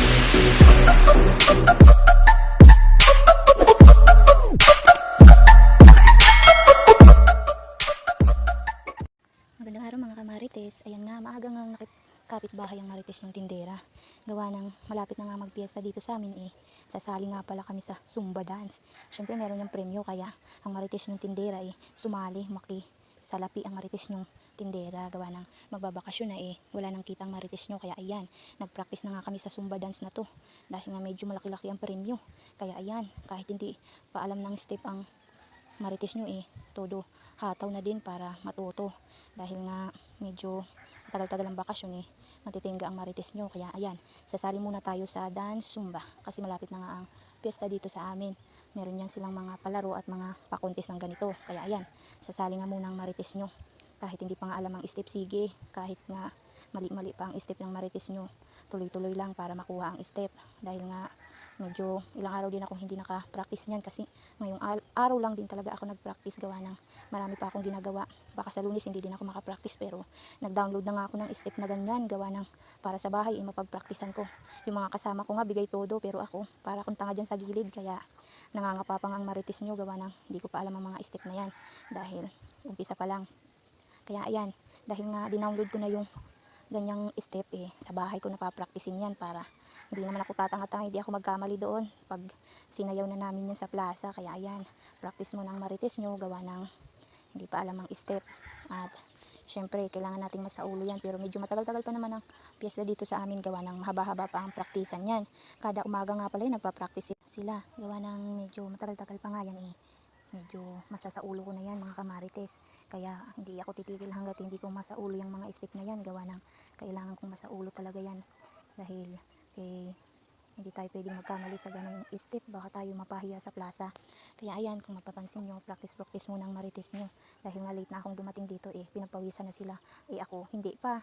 Magandang araw mga kamarites. Ayan nga, maaga nga nakikapit-bahay ang marites ng tindera. Gawa ng malapit na nga magpiesta dito sa amin sasali nga pala kami sa Zumba dance. Syempre meron yung premyo kaya ang marites ng tindera sumali, salapi ang marites ng tindera. Gawa ng magbabakasyon na wala nang kitang marites nyo. Kaya ayan, nagpractice na nga kami sa Zumba dance na to. Dahil nga medyo malaki-laki ang premyo. Kaya ayan, kahit hindi pa alam ng step ang marites nyo todo hataw na din para matuto dahil nga medyo matagal-tagal ang bakasyon matitingga ang marites nyo. Kaya ayan, sasali muna tayo sa dance Zumba kasi malapit na nga ang piyesta dito sa amin. Meron yan silang mga palaro at mga pakontes ng ganito. Kaya ayan, sasali nga muna ang marites nyo kahit hindi pa nga alam ang step. Sige, kahit nga mali-mali pa ang step ng marites nyo, tuloy-tuloy lang para makuha ang step. Dahil nga medyo ilang araw din akong hindi naka-practice niyan kasi ngayong araw lang din talaga ako nag-practice. Gawa ng marami pa akong ginagawa. Baka sa Lunes hindi din ako maka-practice, pero nag-download na nga ako ng step na ganyan. Gawa ng para sa bahay mapag-practicean ko. Yung mga kasama ko nga bigay todo, pero ako para akong tanga dyan sa gilid. Kaya nangangapapang ang marites nyo. Gawa ng hindi ko pa alam ang mga step na yan dahil umpisa pa lang. Kaya ayan, dahil nga dinownload ko na yung ganyang step sa bahay ko napapracticein yan para hindi naman ako tatanga-tanga, hindi ako magkamali doon pag sinayaw na namin yan sa plaza. Kaya ayan, practice mo ng marites nyo. Gawa ng hindi pa alam ang step at syempre kailangan nating masaulo yan, pero medyo matagal-tagal pa naman ang piyesta dito sa amin. Gawa ng mahaba-haba pa ang praktisan yan. Kada umaga nga pala nagpa-practice sila. Gawa ng medyo matagal-tagal pa nga yan medyo masasaulo ko na yan mga kamarites. Kaya hindi ako titigil hanggat hindi ko masaulo yung mga step na yan. Gawa ng kailangan kong masaulo talaga yan dahil hindi tayo pwedeng magkamali sa ganong step, baka tayo mapahiya sa plaza. Kaya ayan, kung mapapansin nyo, practice muna ang marites nyo dahil nga late na akong dumating dito pinagpawisan na sila. Ako hindi pa,